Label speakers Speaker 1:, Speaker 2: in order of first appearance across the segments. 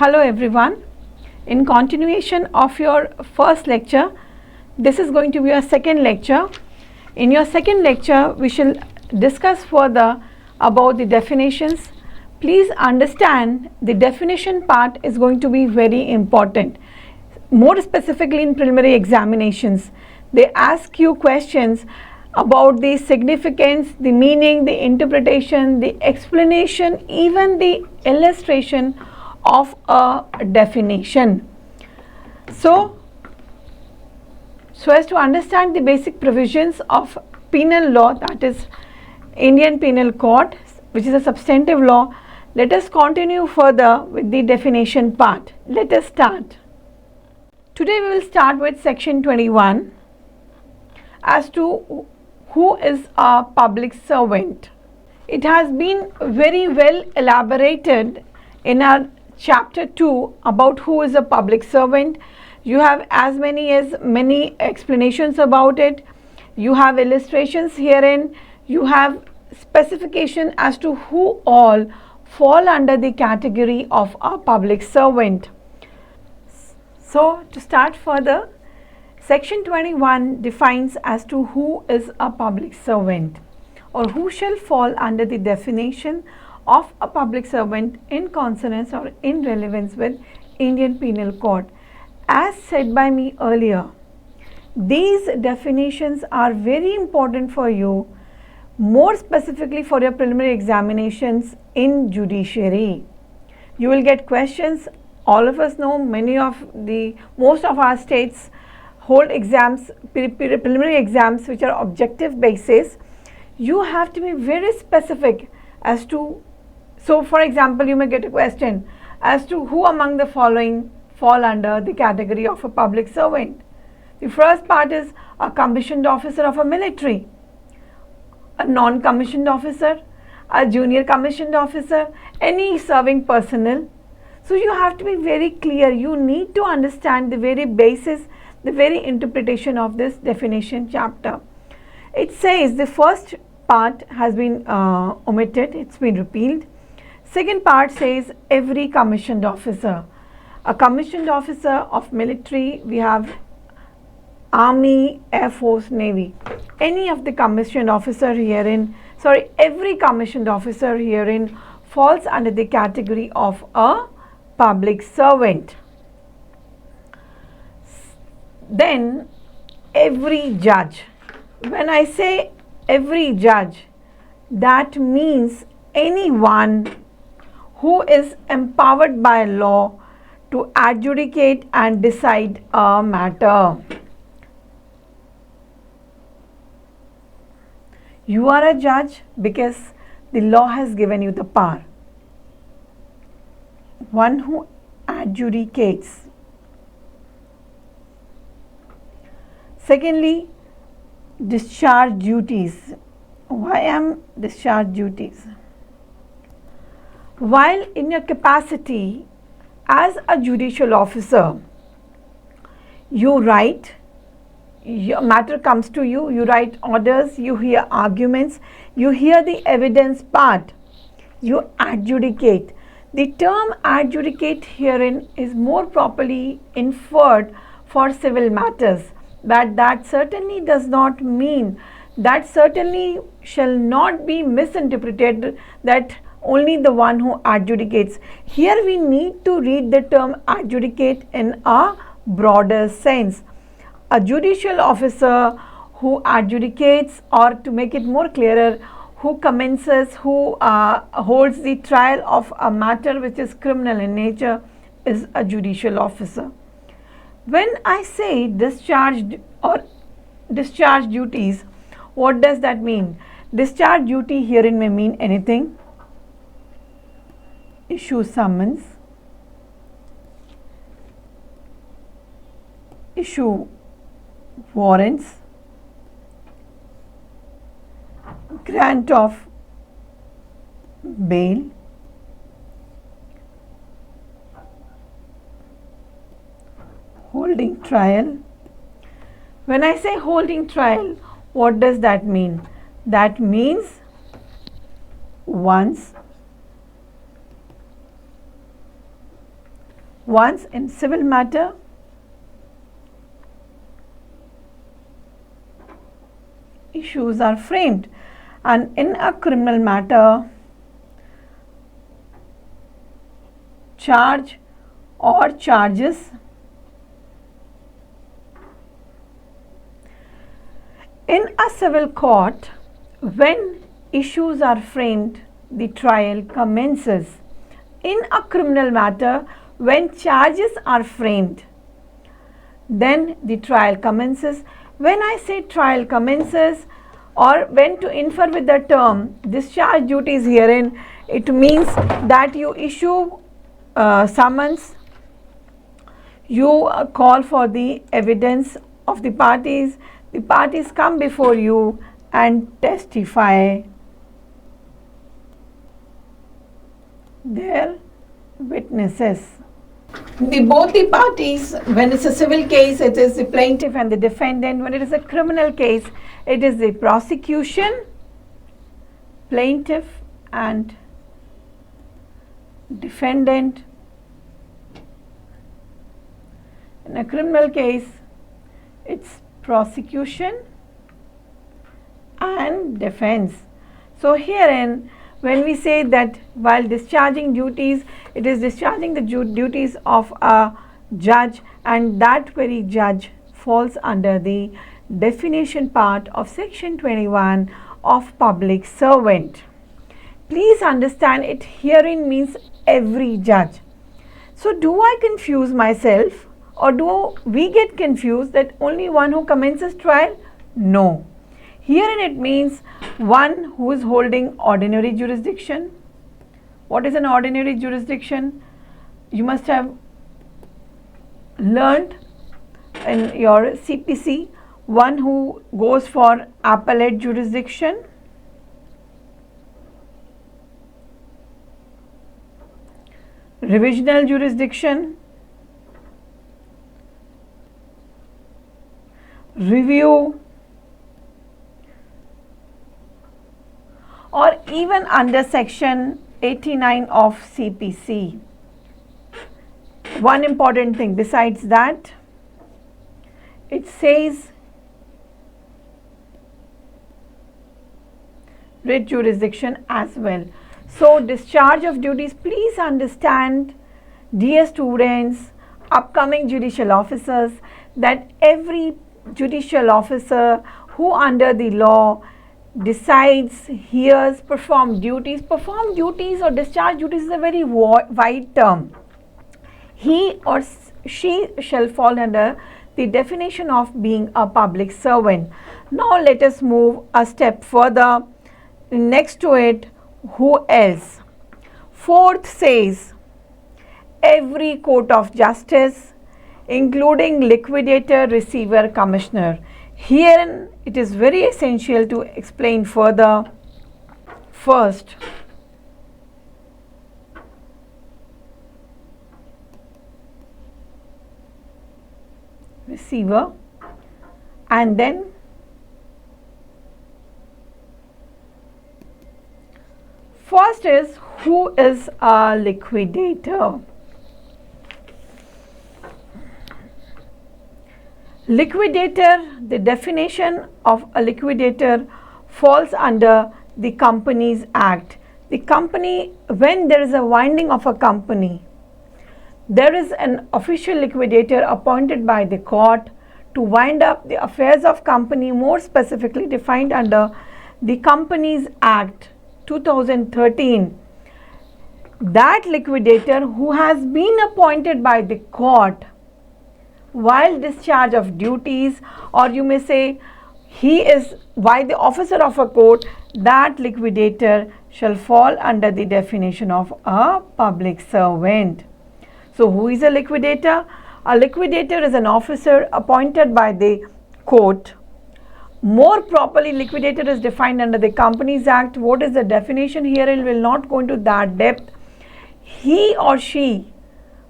Speaker 1: Hello everyone. In continuation of your first lecture, this is going to be your second lecture. In your second lecture, we shall discuss further about the definitions. Please understand the definition part is going to be very important. More specifically in preliminary examinations, they ask you questions about the significance, the meaning, the interpretation, the explanation, even the illustration of a definition. So as to understand the basic provisions of penal law, that is Indian Penal Code, which is a substantive law, let us continue further with the definition part. Let us start. Today we will start with section 21 as to who is a public servant. It has been very well elaborated in our chapter 2 about who is a public servant. You have as many explanations about it. You have illustrations herein. You have specification as to who all fall under the category of a public servant. So to start further, section 21 defines as to who is a public servant or who shall fall under the definition of a public servant in consonance or in relevance with Indian Penal Code. As said by me earlier, these definitions are very important for you, more specifically for your preliminary examinations in judiciary. You will get questions. All of us know most of our states hold exams, preliminary exams which are objective basis. You have to be very specific as to, so for example, you may get a question as to who among the following fall under the category of a public servant. The first part is a commissioned officer of a military, a non-commissioned officer, a junior commissioned officer, any serving personnel. So you have to be very clear. You need to understand the very basis, the very interpretation of this definition chapter. It says the first part has been omitted, it's been repealed. Second part says every commissioned officer. A commissioned officer of military, we have Army, Air Force, Navy. Any of the commissioned officer herein, every commissioned officer herein falls under the category of a public servant. Then every judge. When I say every judge, that means anyone who is empowered by law to adjudicate and decide a matter. You are a judge because the law has given you the power. One who adjudicates. Secondly, discharge duties. Why am discharge duties? While in your capacity as a judicial officer, you write, your matter comes to you, you write orders, you hear arguments, you hear the evidence part, you adjudicate. The term adjudicate herein is more properly inferred for civil matters, but that certainly does not mean, that certainly shall not be misinterpreted that only the one who adjudicates. Here we need to read the term adjudicate in a broader sense. A judicial officer who adjudicates, or to make it more clearer, who commences, who holds the trial of a matter which is criminal in nature, is a judicial officer. When I say discharged or discharge duties, what does that mean? Discharge duty herein may mean anything. Issue summons, issue warrants, grant of bail, holding trial. When I say holding trial, what does that mean? That means once Once in civil matter, issues are framed, and in a criminal matter, charge or charges in a civil court. When issues are framed, the trial commences. In a criminal matter, when charges are framed, then the trial commences. When I say trial commences, or when to infer with the term discharge duties herein, it means that you issue summons, you call for the evidence of the parties come before you and testify their witnesses. Both the parties, when it's a civil case, it is the plaintiff and the defendant. When it is a criminal case, it is the prosecution, plaintiff and defendant. In a criminal case, it's prosecution and defense. So herein, when we say that while discharging duties, it is discharging the duties of a judge, and that very judge falls under the definition part of section 21 of public servant. Please understand, it herein means every judge. So do I confuse myself, or do we get confused that only one who commences trial? No. Herein it means one who is holding ordinary jurisdiction. What is an ordinary jurisdiction? You must have learned in your CPC, one who goes for appellate jurisdiction, revisional jurisdiction, review, or even under section 89 of CPC. One important thing besides that, it says writ jurisdiction as well. So discharge of duties, please understand, dear students, upcoming judicial officers, that every judicial officer who under the law decides, hears, perform duties or discharge duties is a very wide term. He or she shall fall under the definition of being a public servant. Now let us move a step further. Next to it, who else? Fourth says, every court of justice, including liquidator, receiver, commissioner. Here it is very essential to explain further. First, receiver, and then first is who is a liquidator. Liquidator, the definition of a liquidator falls under the Companies Act. The company, when there is a winding of a company, there is an official liquidator appointed by the court to wind up the affairs of company, more specifically defined under the Companies Act 2013. That liquidator who has been appointed by the court while discharge of duties, or you may say he is by the officer of a court, that liquidator shall fall under the definition of a public servant. So who is a liquidator? A liquidator is an officer appointed by the court. More properly, liquidator is defined under the Companies Act. What is the definition here? I will not go into that depth. He or she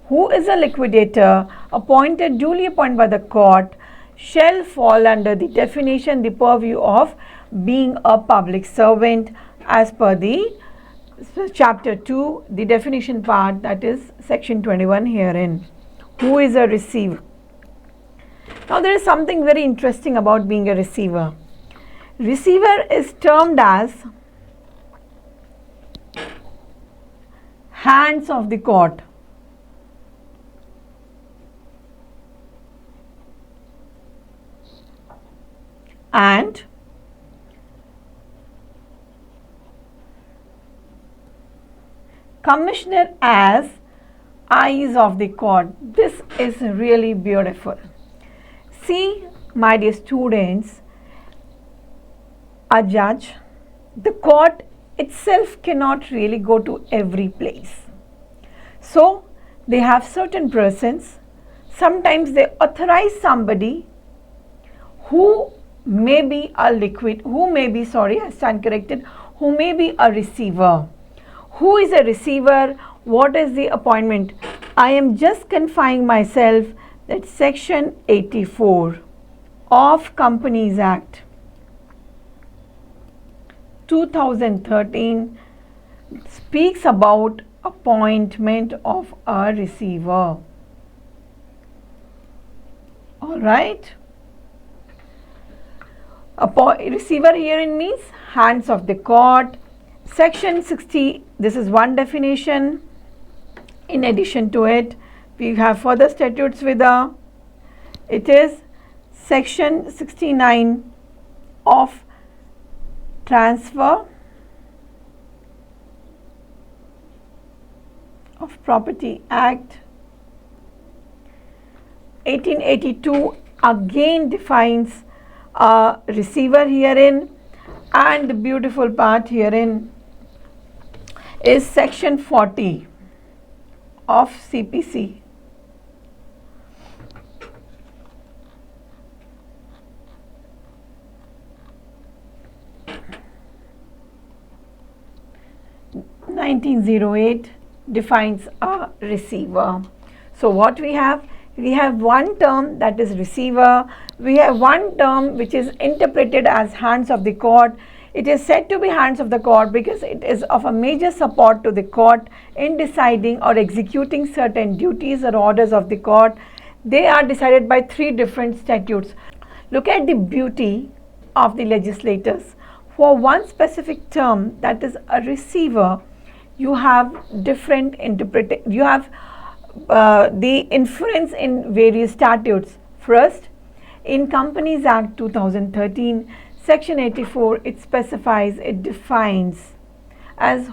Speaker 1: who is a liquidator appointed, duly appointed by the court, shall fall under the definition, the purview of being a public servant as per the chapter 2, the definition part, that is section 21 herein. Who is a receiver? Now there is something very interesting about being a receiver. Receiver is termed as hands of the court. And commissioner as eyes of the court. This is really beautiful. See, my dear students, a judge, the court itself cannot really go to every place. So they have certain persons. Sometimes they authorize somebody who may be a liquid, who may be, sorry, I stand corrected, who may be a receiver. Who is a receiver? What is the appointment? I am just confining myself that section 84 of Companies Act 2013 speaks about appointment of a receiver. All right. Receiver herein means hands of the court. Section 60, this is one definition. In addition to it, we have further statutes with it is section 69 of Transfer of Property Act 1882 again defines a receiver herein, and the beautiful part herein is section 40 of CPC. (1908) defines a receiver. So what we have one term, that is receiver. We have one term which is interpreted as hands of the court. It is said to be hands of the court because it is of a major support to the court in deciding or executing certain duties or orders of the court. They are decided by three different statutes. Look at the beauty of the legislators. For one specific term, that is a receiver, you have different interpretation. You have the inference in various statutes. First, in Companies Act 2013, section 84, it specifies, it defines as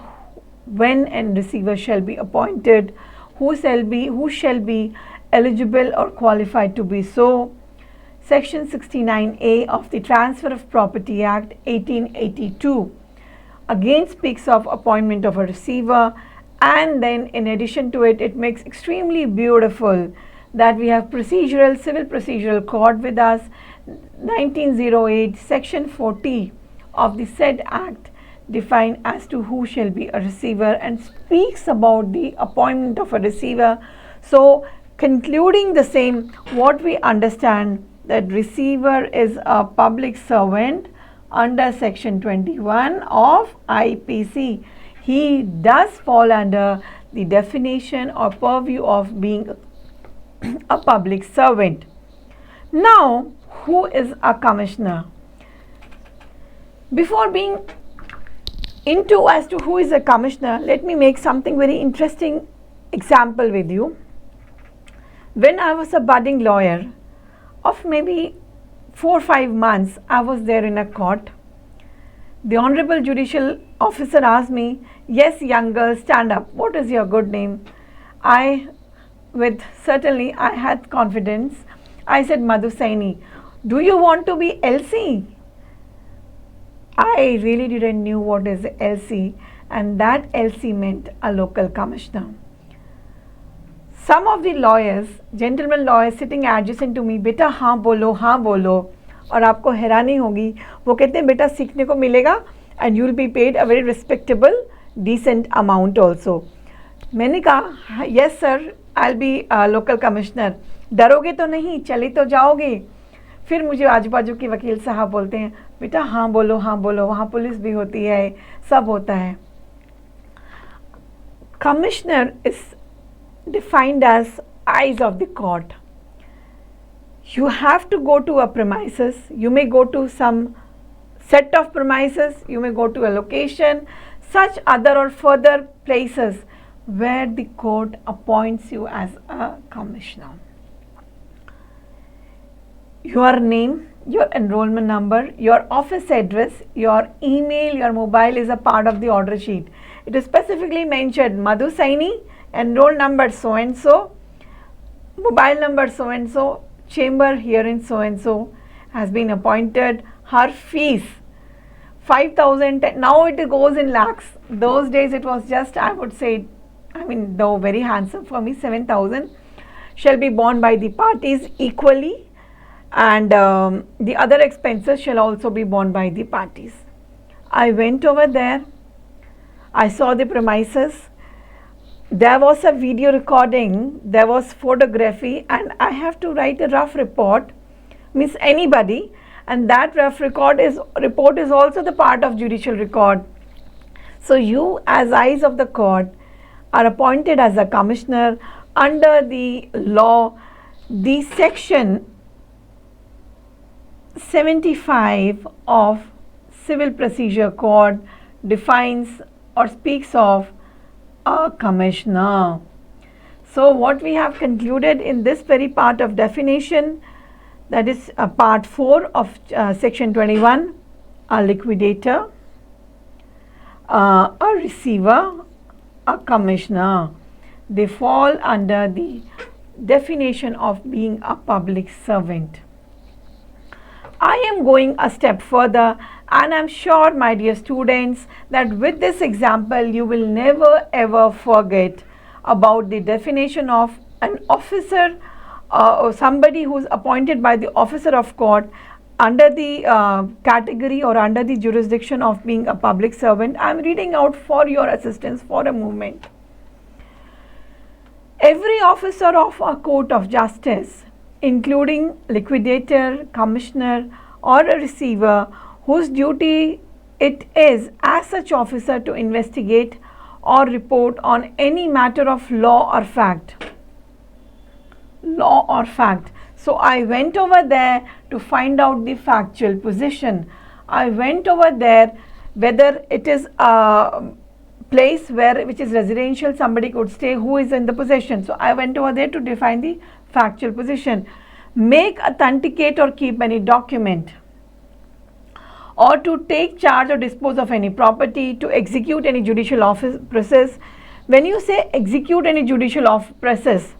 Speaker 1: when a receiver shall be appointed, who shall be eligible or qualified to be so. Section 69A of the Transfer of Property Act 1882 again speaks of appointment of a receiver, and then in addition to it, it makes extremely beautiful that we have civil procedural code with us. 1908 section 40 of the said act define as to who shall be a receiver and speaks about the appointment of a receiver. So concluding the same, what we understand, that receiver is a public servant under section 21 of IPC. He does fall under the definition or purview of being a public servant. Now, who is a commissioner? Before being into as to who is a commissioner, let me make something very interesting example with you. When I was a budding lawyer of maybe 4 or 5 months, I was there in a court. The Honorable Judicial Officer asked me, "Yes, young girl, stand up. What is your good name?" Certainly I had confidence. I said, "Madhusaini." "Do you want to be LC?" I really didn't knew what is LC, and that LC meant a local commissioner. Some of the lawyers, gentlemen lawyers sitting adjacent to me, "बेटा हाँ बोलो, और आपको हैरानी होगी, वो कहते हैं बेटा सीखने को मिलेगा and you will be paid a very respectable, decent amount also." मैंने कहा, "Yes sir, I'll be a local commissioner." डरोगे तो नहीं, चली तो जाओगे? फिर मुझे आजू बाजू के वकील साहब बोलते हैं, "बेटा हाँ बोलो, वहाँ पुलिस भी होती है, सब होता है." Commissioner is defined as eyes of the court. You have to go to a premises, you may go to some set of premises, you may go to a location, such other or further places where the court appoints you as a commissioner. Your name, your enrollment number, your office address, your email, your mobile is a part of the order sheet. It is specifically mentioned Madhu Saini, enroll number so and so, mobile number so and so, chamber herein so and so has been appointed. Her fees 5,000, now it goes in lakhs. Those days it was just, I would say, I mean, though very handsome for me, 7,000 shall be borne by the parties equally, and the other expenses shall also be borne by the parties. I went over there, I saw the premises, there was a video recording, there was photography, and I have to write a rough report, means anybody, and that rough report is also the part of judicial record. So you as eyes of the court are appointed as a commissioner under the law. The section 75 of Civil Procedure Code defines or speaks of a commissioner. So what we have concluded in this very part of definition, that is part 4 of section 21, a liquidator, a receiver, a commissioner, they fall under the definition of being a public servant. I am going a step further, and I am sure, my dear students, that with this example you will never ever forget about the definition of an officer or somebody who is appointed by the officer of court under the category or under the jurisdiction of being a public servant. I am reading out for your assistance for a moment. Every officer of a court of justice, including liquidator, commissioner or a receiver, whose duty it is as such officer to investigate or report on any matter of law or fact. Law or fact. So I went over there to find out the factual position. I went over there whether it is a place which is residential, somebody could stay who is in the possession. So I went over there to define the factual position. Make, authenticate or keep any document, or to take charge or dispose of any property, to execute any judicial office process. When you say execute any judicial process,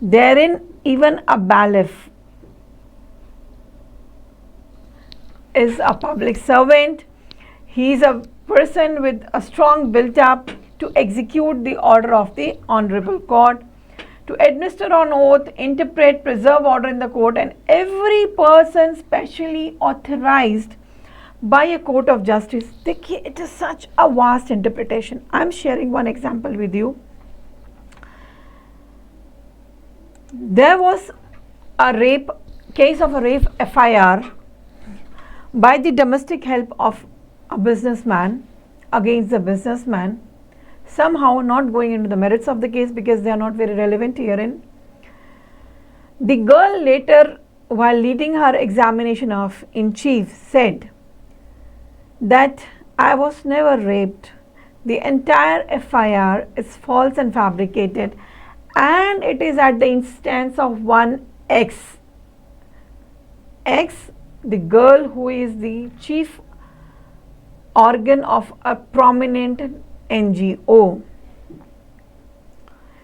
Speaker 1: therein even a bailiff is a public servant. He is a person with a strong built up to execute the order of the honorable court, to administer on oath, interpret, preserve order in the court, and every person specially authorized by a court of justice. It is such a vast interpretation. I am sharing one example with you. There was a case of a rape FIR by the domestic help of a businessman against the businessman, somehow not going into the merits of the case because they are not very relevant herein. The girl later, while leading her examination in chief, said that I was never raped. The entire FIR is false and fabricated, and it is at the instance of one X, the girl who is the chief organ of a prominent NGO.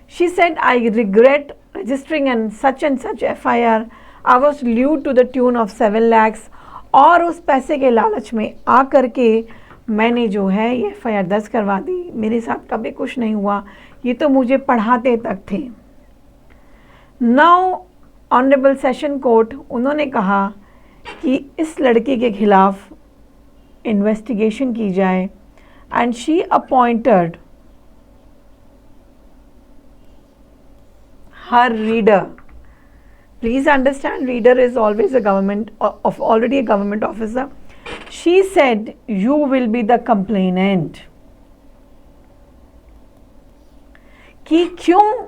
Speaker 1: She said, I regret registering and such FIR. I was lewd to the tune of 7 lakhs और उस पैसे के लालच में आ करके मैंने जो है ये FIR दर्ज करवा दी. मेरे साथ कभी कुछ नहीं हुआ, ये तो मुझे पढ़ाते तक थे. नाउ ऑनरेबल सेशन कोर्ट, उन्होंने कहा कि इस लड़की के खिलाफ इन्वेस्टिगेशन की जाए, and she appointed her reader. Please understand, reader is always a government already a government officer. She said, you will be the complainant. कि क्यों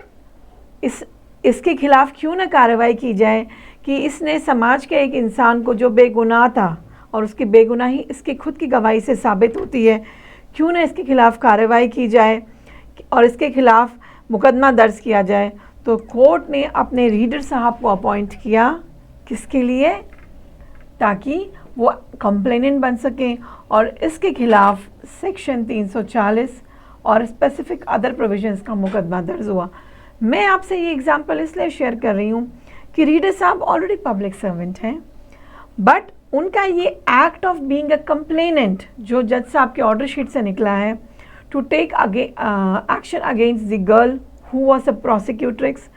Speaker 1: इसके खिलाफ क्यों ना कार्रवाई की जाए कि इसने समाज के एक इंसान को जो बेगुनाह था और उसकी बेगुनाही इसकी खुद की गवाही से साबित होती है, क्यों ना इसके खिलाफ कार्रवाई की जाए और इसके खिलाफ मुकदमा दर्ज किया जाए। तो कोर्ट ने अपने रीडर साहब को अपॉइंट किया, किसके लिए? ताकि वो कंप्लेनेंट बन सकें और इसके खिलाफ सेक्शन 340 और स्पेसिफिक अदर प्रोविजंस का मुकदमा दर्ज हुआ। मैं आपसे ये एग्जांपल इसलिए शेयर कर रही हूँ कि रीडर साहब ऑलरेडी पब्लिक सर्वेंट हैं, बट उनका ये act of being a complainant जो जज साहब के ऑर्डर शीट से निकला है, to take action against the girl who was a prosecutrix,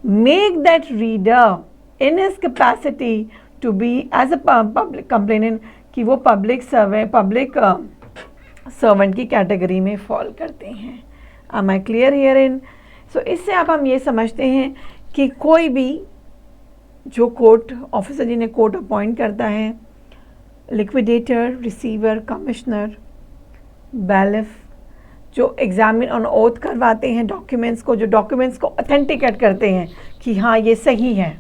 Speaker 1: make that reader in his capacity to be as a public complainant कि वो पब्लिक सर्वेंट की कैटेगरी में फॉल करते हैं। Am I clear herein? सो इससे अब हम ये समझते हैं कि कोई भी जो कोर्ट ऑफिसर जिन्हें कोर्ट अपॉइंट करता है, लिक्विडेटर, रिसीवर, कमिश्नर, बैलिफ, जो एग्जामिन ऑन ओथ करवाते हैं डॉक्यूमेंट्स को, जो डॉक्यूमेंट्स को ऑथेंटिकेट करते हैं कि हाँ ये सही है।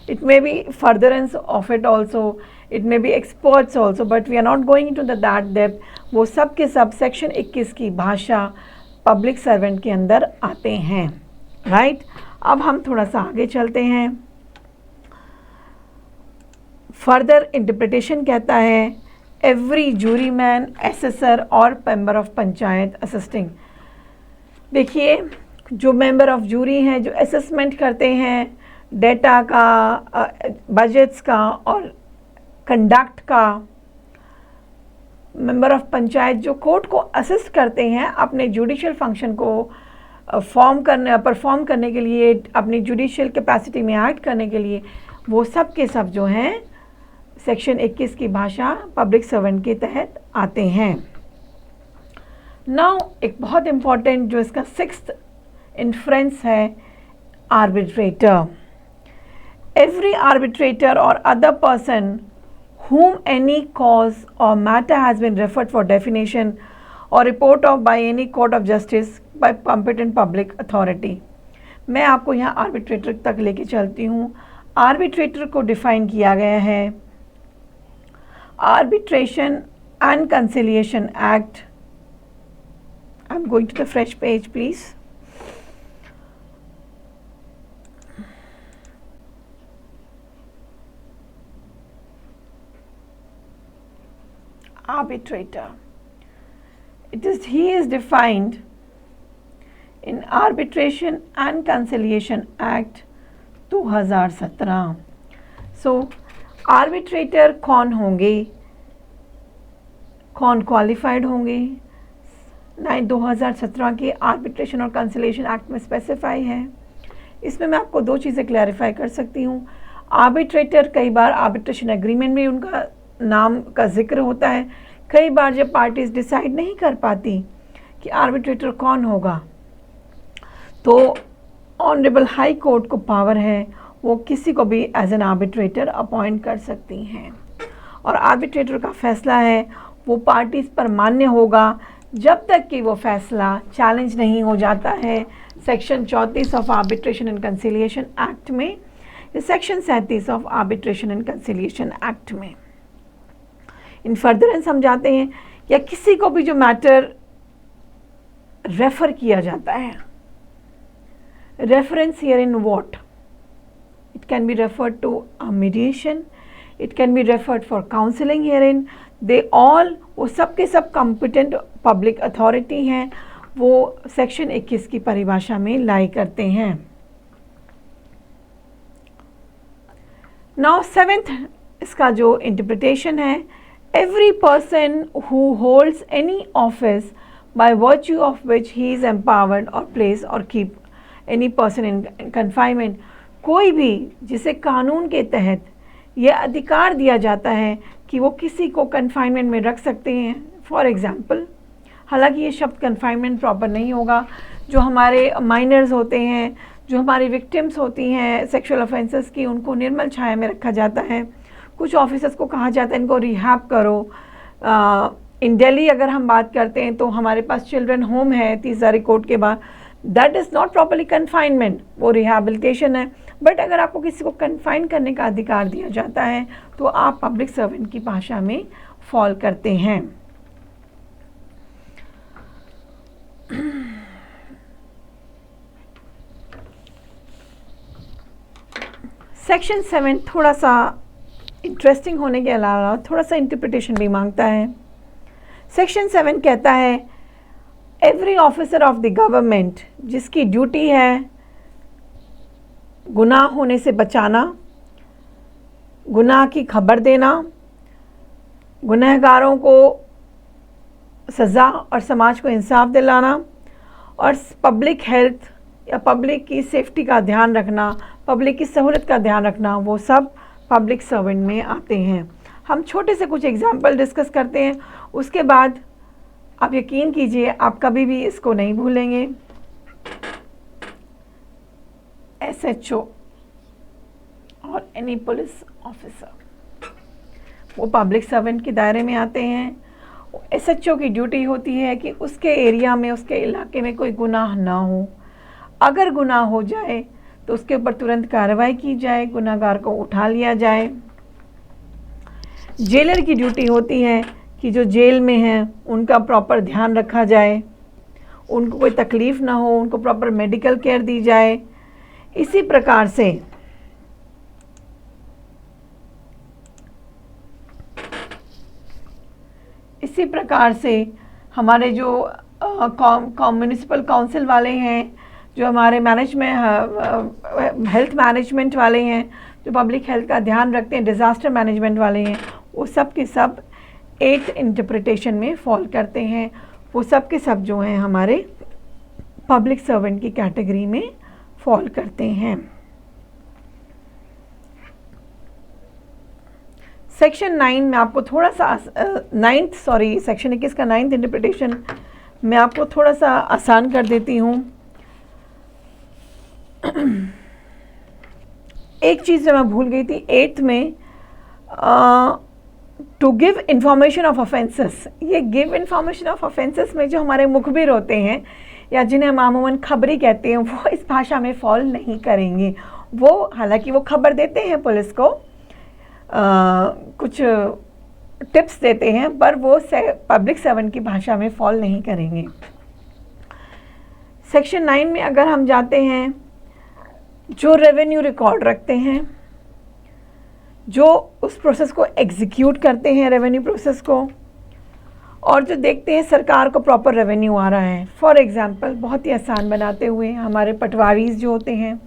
Speaker 1: It may be furtherance of it also, it may be experts also, but we are not going into that depth. वो सब के सब सेक्शन 21 की भाषा पब्लिक सर्वेंट के अंदर आते हैं, राइट? अब हम थोड़ा सा आगे चलते हैं। फर्दर इंटरप्रिटेशन कहता है एवरी जूरी मैन, एसेसर और मेंबर ऑफ पंचायत असिस्टिंग। देखिए, जो मेंबर ऑफ जूरी हैं, जो असेसमेंट करते हैं डेटा का, बजट्स का और कंडक्ट का, मेंबर ऑफ पंचायत जो कोर्ट को असिस्ट करते हैं अपने जुडिशियल फंक्शन को परफॉर्म करने के लिए, अपनी जुडिशियल कैपेसिटी में एक्ट करने के लिए, वो सब के सब जो हैं सेक्शन 21 की भाषा पब्लिक सर्वेंट के तहत आते हैं। नाउ एक बहुत इम्पॉर्टेंट जो इसका 6th इन्फ्रेंस है, arbitrator. Every arbitrator or other person whom any cause or matter has been referred for definition or report of by any court of justice by competent public authority। मैं आपको यहाँ arbitrator तक लेके चलती हूँ। Arbitrator को define किया गया है arbitration and conciliation act. I am going to the fresh page please. Arbitrator. He is defined in Arbitration and Conciliation Act 2017. So, arbitrator कौन होंगे, कौन क्वालिफाइड होंगे? 2017 के आर्बिट्रेशन और कंसिलेशन एक्ट में स्पेसिफाई है। इसमें मैं आपको दो चीज़ें क्लैरिफाई कर सकती हूँ। आर्बिट्रेटर कई बार आर्बिट्रेशन एग्रीमेंट में उनका नाम का जिक्र होता है, कई बार जब पार्टीज डिसाइड नहीं कर पाती कि आर्बिट्रेटर कौन होगा, तो ऑनरेबल हाई कोर्ट को पावर है, वो किसी को भी एज एन आर्बिट्रेटर अपॉइंट कर सकती हैं। और आर्बिट्रेटर का फैसला है वो पार्टीज पर मान्य होगा जब तक कि वो फैसला चैलेंज नहीं हो जाता है section 34 of arbitration and conciliation act में, section 37 of arbitration and conciliation act में। इन फर्दरेंस हम जाते हैं या किसी को भी जो मैटर रेफर किया जाता है, reference here in what? It can be referred to a mediation, it can be referred for counselling here in, they all, वो सब के सब कॉम्पिटेंट पब्लिक अथॉरिटी हैं, वो सेक्शन 21 की परिभाषा में लाई करते हैं। नाउ 7th इसका जो इंटरप्रिटेशन है, every person who holds any office by virtue of which he is empowered or place or keep any person in confinement, कोई भी जिसे कानून के तहत यह अधिकार दिया जाता है कि वो किसी को कन्फाइनमेंट में रख सकते हैं। फॉर एग्ज़ाम्पल, हालांकि ये शब्द कन्फाइनमेंट प्रॉपर नहीं होगा, जो हमारे माइनर्स होते हैं, जो हमारी विक्टिम्स होती हैं सेक्सुअल ऑफेंसेस की, उनको निर्मल छाया में रखा जाता है। कुछ ऑफिसर्स को कहा जाता है इनको रिहैब करो, इन दिल्ली अगर हम बात करते हैं तो हमारे पास चिल्ड्रन होम है 30,000 कोड के बाद, that is not properly confinement, वो रिहैबिलिटेशन है। बट अगर आपको किसी को कन्फाइन करने का अधिकार दिया जाता है तो आप पब्लिक सर्वेंट की भाषा में फॉल करते हैं। सेक्शन 7 थोड़ा सा इंटरेस्टिंग होने के अलावा थोड़ा सा इंटरप्रिटेशन भी मांगता है। सेक्शन 7 कहता है every officer of the government जिसकी ड्यूटी है गुनाह होने से बचाना, गुनाह की खबर देना, गुनहगारों को सज़ा और समाज को इंसाफ दिलाना और पब्लिक हेल्थ या पब्लिक की सेफ्टी का ध्यान रखना, पब्लिक की सहूलत का ध्यान रखना, वो सब पब्लिक सर्वेंट में आते हैं। हम छोटे से कुछ एग्जाम्पल डिस्कस करते हैं, उसके बाद आप यकीन कीजिए आप कभी भी इसको नहीं भूलेंगे। SHO और एनी पुलिस ऑफिसर वो पब्लिक सर्वेंट के दायरे में आते हैं। SHO की ड्यूटी होती है कि उसके एरिया में, उसके इलाके में कोई गुनाह ना हो, अगर गुनाह हो जाए तो उसके ऊपर तुरंत कार्रवाई की जाए, गुनाहगार को उठा लिया जाए। जेलर की ड्यूटी होती है कि जो जेल में हैं उनका प्रॉपर ध्यान रखा जाए, उनको कोई तकलीफ़ ना हो, उनको प्रॉपर मेडिकल केयर दी जाए। इसी प्रकार से हमारे जो म्यूनिसिपल काउंसिल वाले हैं, जो हमारे मैनेजमेंट हेल्थ मैनेजमेंट वाले हैं, जो पब्लिक हेल्थ का ध्यान रखते हैं, डिज़ास्टर मैनेजमेंट वाले हैं, वो सब के सब 8 इंटरप्रिटेशन में फॉल करते हैं। वो सब के सब जो हैं हमारे पब्लिक सर्वेंट की कैटेगरी में फॉल करते हैं। सेक्शन 9 में आपको थोड़ा सा सेक्शन 21 का 9th इंटरप्रिटेशन मैं आपको थोड़ा सा आसान कर देती हूँ। एक चीज़ जो मैं भूल गई थी 8th में, to give information of offences. ये गिव इंफॉर्मेशन ऑफ ऑफेंसेस में जो हमारे मुखबिर होते हैं या जिन्हें मामूमन खबरी कहते हैं, वो इस भाषा में फॉल नहीं करेंगे। वो हालांकि वो खबर देते हैं पुलिस को, कुछ टिप्स देते हैं, पर वो पब्लिक सर्वेंट की भाषा में फॉल नहीं करेंगे। सेक्शन 9 में अगर हम जाते हैं, जो रेवेन्यू रिकॉर्ड रखते हैं, जो उस प्रोसेस को एग्जीक्यूट करते हैं, रेवेन्यू प्रोसेस को, और जो देखते हैं सरकार को प्रॉपर रेवेन्यू आ रहा है। फॉर एग्जांपल, बहुत ही आसान बनाते हुए, हमारे पटवारीज जो होते हैं,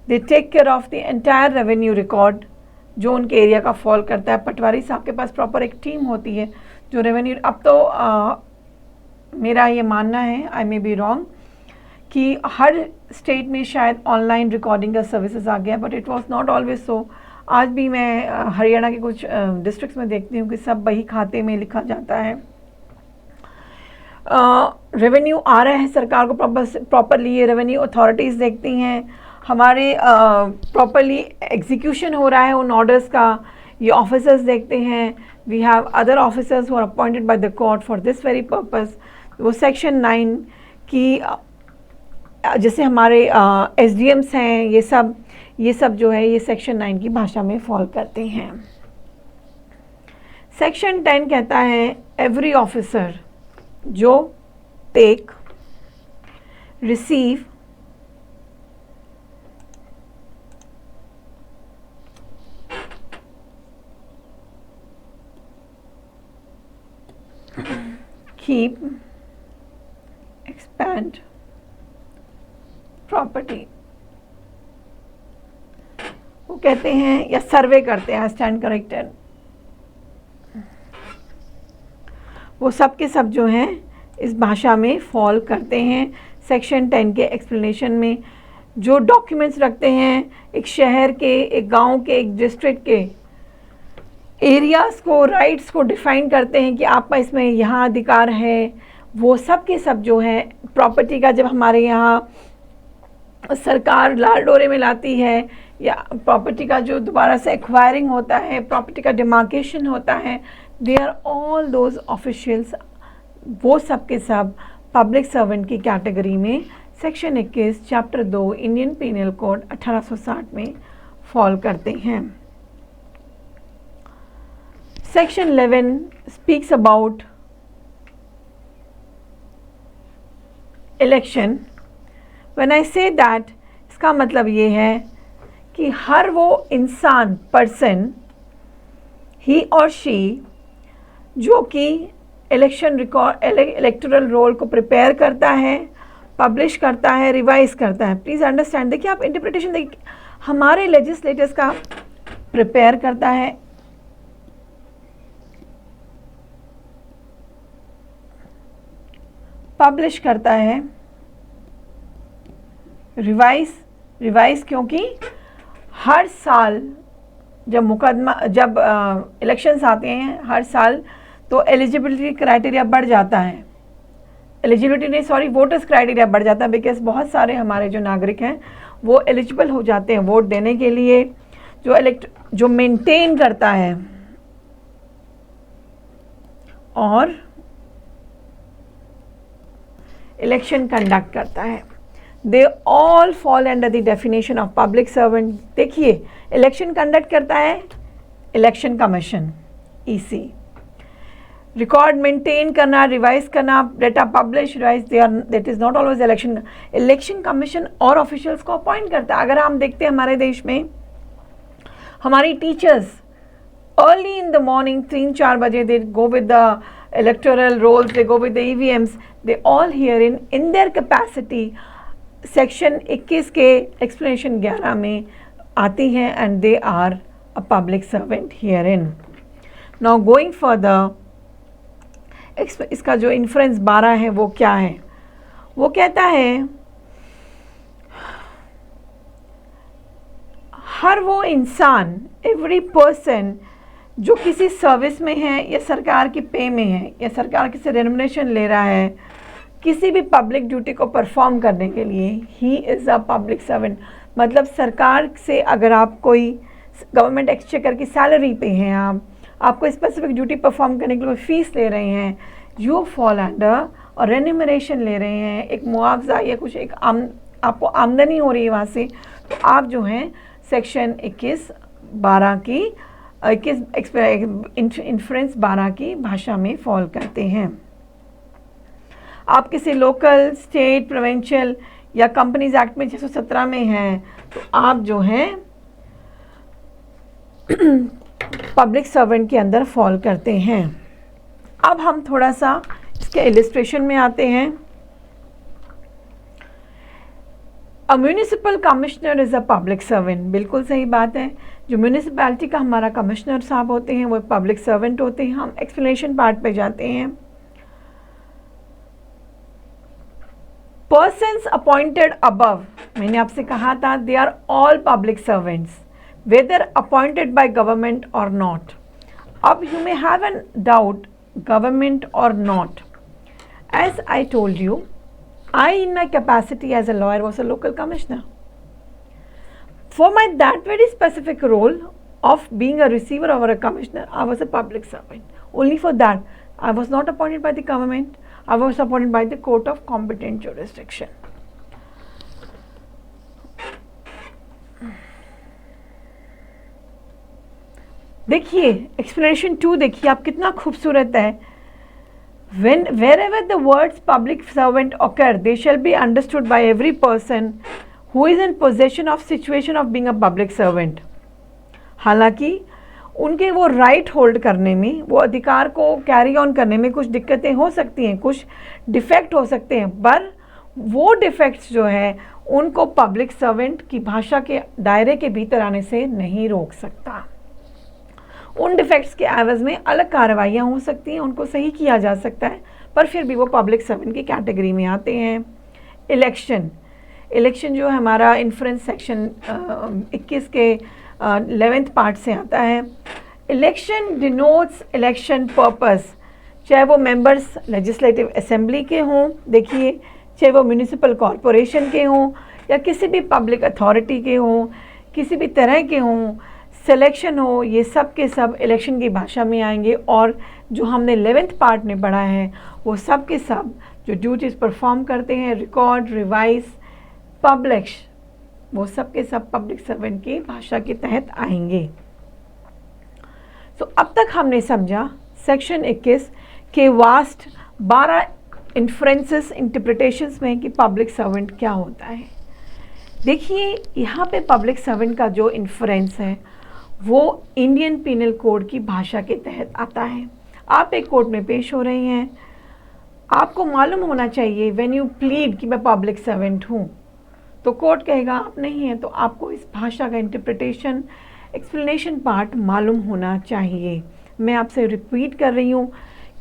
Speaker 1: they take care of the entire revenue record जो उनके एरिया का फॉल करता है। पटवारी साहब के पास प्रॉपर एक टीम होती है जो रेवेन्यू, अब तो मेरा ये मानना है, आई मे बी रॉन्ग, कि हर स्टेट में शायद ऑनलाइन रिकॉर्डिंग का सर्विसेज आ गया, but it was not always so. आज भी मैं हरियाणा के कुछ डिस्ट्रिक्ट्स में देखती हूँ कि सब बही खाते में लिखा जाता है। रेवेन्यू आ रहा है सरकार को प्रॉपरली, ये रेवेन्यू अथॉरिटीज़ देखती हैं, हमारे प्रॉपरली एग्जीक्यूशन हो रहा है उन ऑर्डर्स का, ये ऑफिसर्स देखते हैं। We have other officers who are appointed by the court for this very purpose. वो सेक्शन 9 की, जैसे हमारे SDMs हैं, ये सब जो है ये सेक्शन 9 की भाषा में फॉल करते हैं। सेक्शन 10 कहता है एवरी ऑफिसर जो take, receive, keep, expand property, वो कहते हैं, या सर्वे करते हैं, स्टैंड करेक्टेड, वो सब के सब जो हैं इस भाषा में फॉल करते हैं। सेक्शन 10 के एक्सप्लेनेशन में जो डॉक्यूमेंट्स रखते हैं एक शहर के, एक गांव के, एक डिस्ट्रिक्ट के एरियाज़ को, राइट्स को डिफ़ाइन करते हैं कि आपका इसमें यहाँ अधिकार है, वो सब के सब जो है प्रॉपर्टी का, जब हमारे यहाँ सरकार लाल डोरे में लाती है या प्रॉपर्टी का जो दोबारा से एक्वायरिंग होता है, प्रॉपर्टी का डिमार्केशन होता है, they are all those officials, वो सब के सब पब्लिक सर्वेंट की कैटेगरी में section 21 chapter 2 Indian penal code 1860 में फॉल करते हैं। Section 11 speaks about election. When I say that, इसका मतलब ये है कि हर वो इंसान, पर्सन, ही और शी, जो कि इलेक्शन रिकॉर्ड इलेक्टोरल रोल को प्रिपेयर करता है, पब्लिश करता है, रिवाइज करता है। प्लीज़ अंडरस्टैंड, देखिए आप इंटरप्रिटेशन देखिए, हमारे लेजिस्लेटर्स का प्रिपेयर करता है, पब्लिश करता है, रिवाइज क्योंकि हर साल जब इलेक्शंस आते हैं हर साल, तो एलिजिबिलिटी क्राइटेरिया बढ़ जाता है, वोटर्स क्राइटेरिया बढ़ जाता है, बिकॉज बहुत सारे हमारे जो नागरिक हैं वो एलिजिबल हो जाते हैं वोट देने के लिए। जो मेंटेन करता है और इलेक्शन कंडक्ट करता है, they all fall under the definition of public servant. देखिए, इलेक्शन कंडक्ट करता है election commission, EC, record maintain करना, रिवाइज करना, data publish, revise, that is not always election. Election commission और ऑफिशियल्स को अपॉइंट करता है। अगर हम देखते हैं हमारे देश में हमारी teachers early in the morning 3-4 बजे they go with the electoral rolls, they go with the EVMs, they all herein in their capacity section 21 के एक्सप्लेनेशन 11 में आती हैं, and they are a public servant herein. Now going further, इसका जो inference 12 है वो क्या है? वो कहता है हर वो इंसान, एवरी पर्सन जो किसी सर्विस में है या सरकार की पे में है या सरकार किसी रेम्युनरेशन ले रहा है किसी भी पब्लिक ड्यूटी को परफॉर्म करने के लिए, he is a public servant. मतलब सरकार से अगर आप कोई गवर्नमेंट एक्सचेकर की सैलरी पे हैं, आपको स्पेसिफिक ड्यूटी परफॉर्म करने के लिए फीस ले रहे हैं, यू फॉल अंडर, और रेन्यूमरेशन ले रहे हैं, एक मुआवजा या कुछ आपको आमदनी हो रही है वहाँ से, तो आप जो हैं सेक्शन 21-12 की इन्फ्रेंस 12 की भाषा में फॉल करते हैं। आप किसी लोकल, स्टेट, प्रोविंशियल या कंपनीज एक्ट में 617 में हैं, तो आप जो हैं पब्लिक सर्वेंट के अंदर फॉल करते हैं। अब हम थोड़ा सा इसके इलिस्ट्रेशन में आते हैं। A municipal commissioner is a public servant, बिल्कुल सही बात है। जो म्यूनिसिपैलिटी का हमारा कमिश्नर साहब होते हैं वो पब्लिक सर्वेंट होते हैं। हम एक्सप्लेनेशन पार्ट पे जाते हैं। पर्सन्स अपॉइंटेड अबव, मैंने आपसे कहा था they are all public servants whether appointed by government or not. अब you may have an doubt, government or not. As I told you, I in my capacity as a lawyer was a local commissioner. For my that very specific role of being a receiver or a commissioner, I was a public servant. Only for that, I was not appointed by the government. I was appointed by the court of competent jurisdiction. देखिए explanation 2 देखिए आप कितना खूबसूरत है। Wherever the words public servant occur, they shall be understood by every person who is in possession of situation of being a public servant. हालांकि उनके वो right hold करने में, वो अधिकार को कैरी ऑन करने में कुछ दिक्कतें हो सकती हैं, कुछ डिफेक्ट हो सकते हैं, पर वो डिफेक्ट्स जो है उनको पब्लिक सर्वेंट की भाषा के दायरे के भीतर आने से नहीं रोक सकता। उन डिफेक्ट्स के एवज में अलग कार्रवाइयाँ हो सकती हैं, उनको सही किया जा सकता है, पर फिर भी वो पब्लिक सर्वेंट की कैटेगरी में आते हैं। इलेक्शन जो है हमारा इन्फ्रेंस सेक्शन 21 के 11th पार्ट से आता है। इलेक्शन डिनोट्स इलेक्शन पर्पस, चाहे वो मेंबर्स लेजिस्लेटिव असेंबली के हों, देखिए, चाहे वो म्यूनिसिपल कॉरपोरेशन के हों या किसी भी पब्लिक अथॉरिटी के हों, किसी भी तरह के हों, सिलेक्शन हो, ये सब के सब इलेक्शन की भाषा में आएंगे। और जो हमने 11th पार्ट में पढ़ा है वो सब के सब जो ड्यूटीज़ परफॉर्म करते हैं, रिकॉर्ड, रिवाइज, पब्लिश, वो सब के सब पब्लिक सर्वेंट की भाषा के तहत आएंगे। तो अब तक हमने समझा सेक्शन 21 के वास्ट 12 इन्फ्रेंसेस इंटरप्रिटेशंस में कि पब्लिक सर्वेंट क्या होता है। देखिए यहाँ पे पब्लिक सर्वेंट का जो इन्फ्रेंस है वो इंडियन पिनल कोड की भाषा के तहत आता है। आप एक कोर्ट में पेश हो रहे हैं, आपको मालूम होना चाहिए व्हेन यू प्लीड कि मैं पब्लिक सर्वेंट हूँ, तो कोर्ट कहेगा आप नहीं है, तो आपको इस भाषा का इंटरप्रिटेशन, एक्सप्लेनेशन पार्ट मालूम होना चाहिए। मैं आपसे रिपीट कर रही हूँ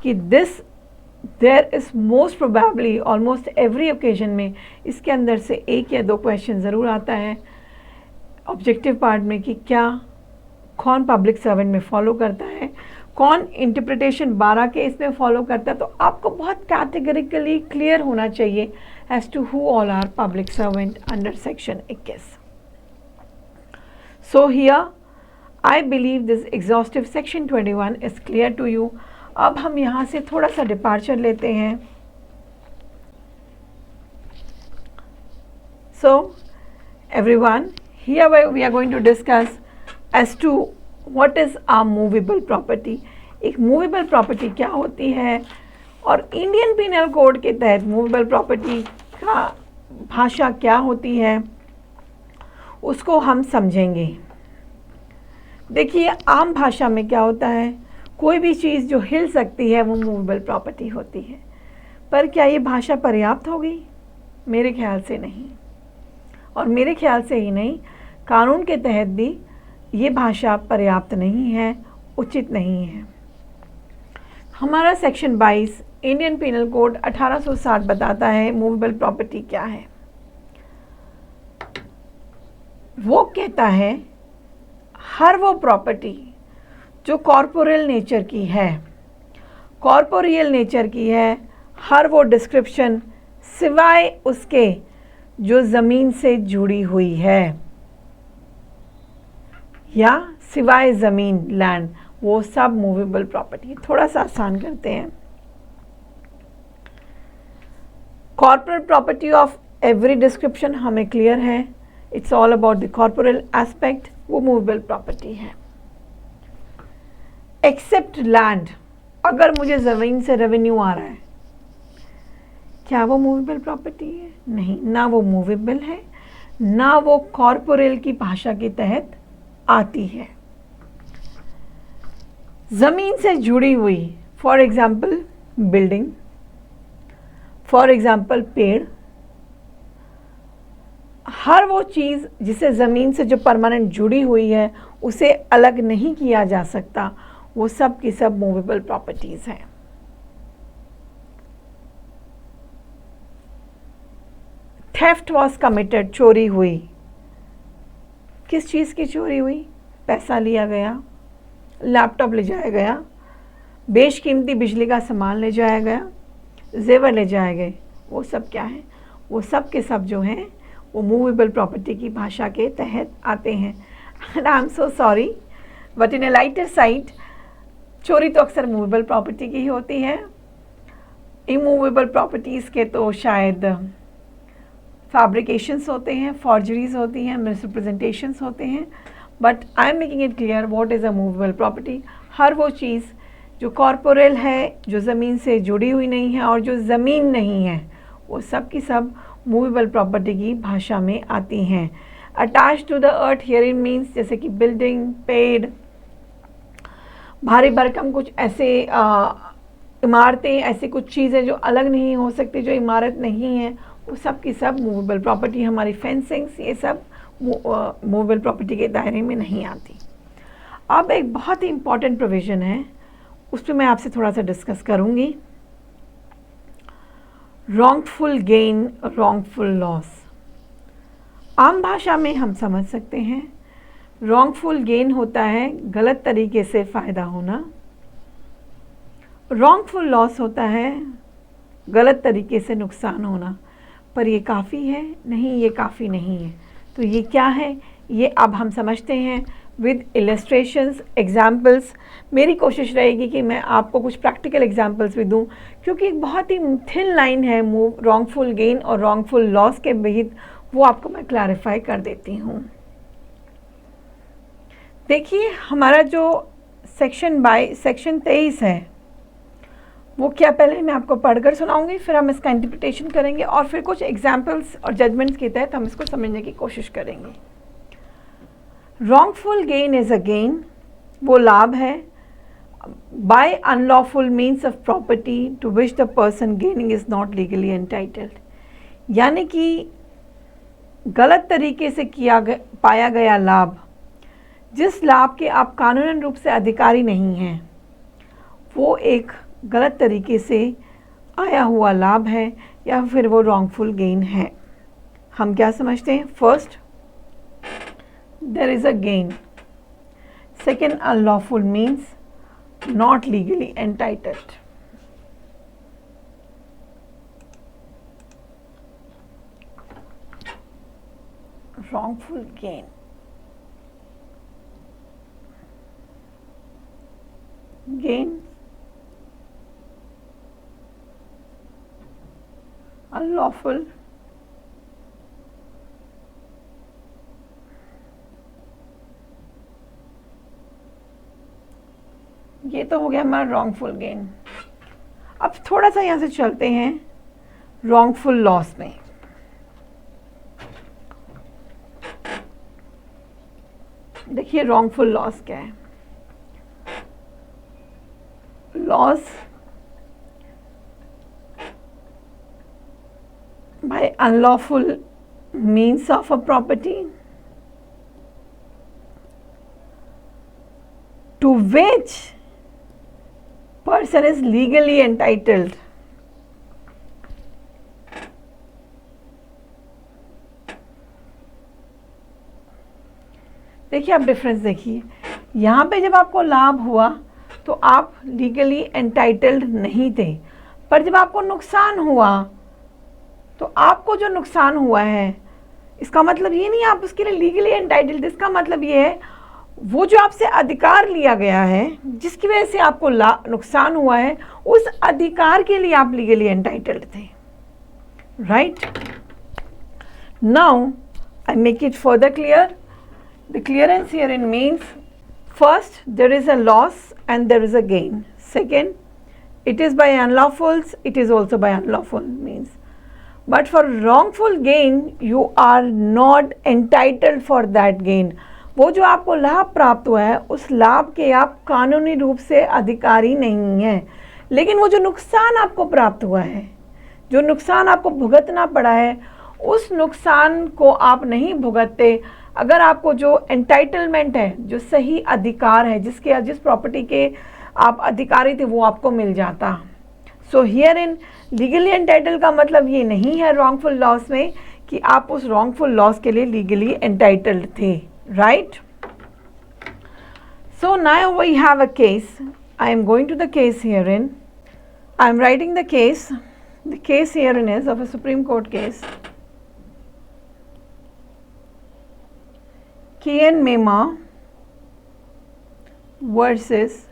Speaker 1: कि there is most probably almost every occasion में इसके अंदर से एक या दो क्वेश्चन ज़रूर आता है ऑब्जेक्टिव पार्ट में कि क्या कौन पब्लिक सर्वेंट में फॉलो करता है, कौन इंटरप्रिटेशन 12 के इसमें फॉलो करता है। तो आपको बहुत कैटेगरिकली क्लियर होना चाहिए as to who all are public servant under section 21। So here I believe this exhaustive section 21 is clear to you. अब हम यहाँ से थोड़ा सा डिपार्चर लेते हैं। So everyone, here we are going to discuss as to what is a movable property. एक movable property क्या होती है और इंडियन पिनल कोड के तहत मूवेबल प्रॉपर्टी का भाषा क्या होती है, उसको हम समझेंगे। देखिए आम भाषा में क्या होता है, कोई भी चीज़ जो हिल सकती है वो मूवेबल प्रॉपर्टी होती है। पर क्या ये भाषा पर्याप्त होगी? मेरे ख्याल से नहीं, और मेरे ख्याल से ही नहीं, कानून के तहत भी ये भाषा पर्याप्त नहीं है, उचित नहीं है। हमारा सेक्शन 22 इंडियन पिनल कोड 1860 बताता है मूवेबल प्रॉपर्टी क्या है। वो कहता है हर वो प्रॉपर्टी जो कॉर्पोरियल नेचर की है, कॉर्पोरियल नेचर की है, हर वो डिस्क्रिप्शन सिवाय उसके जो ज़मीन से जुड़ी हुई है या सिवाय ज़मीन, लैंड, वो सब मूवेबल प्रॉपर्टी। थोड़ा सा आसान करते हैं। Corporate property of every description हमें क्लियर है, it's all about the corporal aspect, वो मूवेबल प्रॉपर्टी है। एक्सेप्ट लैंड, अगर मुझे ज़मीन से रेवेन्यू आ रहा है, क्या वो मूवेबल प्रॉपर्टी है? नहीं, ना वो मूवेबल है, ना वो कॉर्पोरल की भाषा के तहत आती है। ज़मीन से जुड़ी हुई, for example building, for example पेड़, हर वो चीज़ जिसे ज़मीन से जो परमानेंट जुड़ी हुई है उसे अलग नहीं किया जा सकता, वो सब की सब मूवेबल प्रॉपर्टीज़ हैं। थेफ्ट वॉज कमिटेड, चोरी हुई। किस चीज़ की चोरी हुई? पैसा लिया गया, लैपटॉप ले जाया गया, बेशकीमती बिजली का सामान ले जाया गया, जेवर ले जाए गए। वो सब क्या है? वो सब के सब जो हैं वो मूवेबल प्रॉपर्टी की भाषा के तहत आते हैं। And I am so sorry, but in A lighter side, चोरी तो अक्सर मूवेबल प्रॉपर्टी की ही होती है। इमूवेबल प्रॉपर्टीज़ के तो शायद फैब्रिकेशंस होते हैं, फॉर्जरीज होती हैं, मिसरिप्रेजेंटेशंस होते हैं, but I am making it clear what is a movable property. हर वो चीज़ जो कॉर्पोरल है, जो ज़मीन से जुड़ी हुई नहीं है और जो ज़मीन नहीं है, वो सब की सब मूवेबल प्रॉपर्टी की भाषा में आती हैं। Attach to the earth herein means मीन्स जैसे कि बिल्डिंग, पेड़, भारी भरकम कुछ ऐसे इमारतें, ऐसी कुछ चीज़ें जो अलग नहीं हो सकती, जो इमारत नहीं है, वो सब की सब मूवेबल प्रॉपर्टी। हमारी फेंसिंग्स, ये सब मूवेबल प्रॉपर्टी के दायरे में नहीं आती। अब एक बहुत ही इम्पॉर्टेंट प्रोविज़न है, उस पर मैं आपसे थोड़ा सा डिस्कस करूँगी। Wrongful gain, wrongful loss. आम भाषा में हम समझ सकते हैं रॉन्गफुल गेन होता है गलत तरीके से फ़ायदा होना, रॉन्गफुल लॉस होता है गलत तरीके से नुकसान होना। पर ये काफ़ी है? नहीं, ये काफ़ी नहीं है। तो ये क्या है? ये अब हम समझते हैं। With illustrations, examples. मेरी कोशिश रहेगी कि मैं आपको कुछ प्रैक्टिकल एग्जाम्पल्स भी दूं, क्योंकि एक बहुत ही थिन लाइन है रॉन्गफुल गेन और रॉन्गफुल लॉस के बीच, वो आपको मैं क्लैरिफाई कर देती हूँ। देखिए, हमारा जो सेक्शन 23 है वो क्या, पहले मैं आपको पढ़कर सुनाऊंगी, फिर हम इसका इंटरप्रिटेशन करेंगे और फिर कुछ एग्जाम्पल्स और जजमेंट्स के तहत हम इसको समझने की कोशिश करेंगे। wrongful gain is a gain, वो लाभ है, by unlawful means of property to which the person gaining is not legally entitled, यानी कि गलत तरीके से पाया गया लाभ, जिस लाभ के आप कानूनन रूप से अधिकारी नहीं हैं, वो एक गलत तरीके से आया हुआ लाभ है या फिर वो wrongful gain है। हम क्या समझते हैं? First, there is a gain. Second, unlawful means not legally entitled. Wrongful gain. Gain, unlawful, ये तो हो गया हमारा रॉन्गफुल गेन। अब थोड़ा सा यहाँ से चलते हैं रॉन्गफुल लॉस में। देखिए रॉन्गफुल लॉस क्या है। Loss by unlawful means of a property to which person is legally entitled. देखिए, आप डिफरेंस देखिए, यहाँ पे जब आपको लाभ हुआ तो आप लीगली एंटाइटल्ड नहीं थे, पर जब आपको नुकसान हुआ तो आपको जो नुकसान हुआ है, इसका मतलब ये नहीं आप उसके लिए लीगली एंटाइटल्ड, इसका मतलब ये है वो जो आपसे अधिकार लिया गया है, जिसकी वजह से आपको नुकसान हुआ है, उस अधिकार के लिए आप लीगली एंटाइटल्ड थे, right? Now I make it further clear. The clearance herein means, first, there is a loss and there is a gain. Second, it is by unlawfuls, it is also by unlawful means. But for wrongful gain, you are not entitled for that gain. वो जो आपको लाभ प्राप्त हुआ है, उस लाभ के आप कानूनी रूप से अधिकारी नहीं हैं, लेकिन वो जो नुकसान आपको प्राप्त हुआ है, जो नुकसान आपको भुगतना पड़ा है, उस नुकसान को आप नहीं भुगतते अगर आपको जो एंटाइटलमेंट है, जो सही अधिकार है, जिस प्रॉपर्टी के आप अधिकारी थे, वो आपको मिल जाता. So here in legally entitle का मतलब ये नहीं है रॉन्गफुल लॉस में कि आप उस रॉन्गफुल लॉस के लिए लीगली एंटाइटल्ड थे, right? So now we have a case. I am going to the case herein. I am writing the case. The case herein is of a Supreme Court case. K.N. Mema versus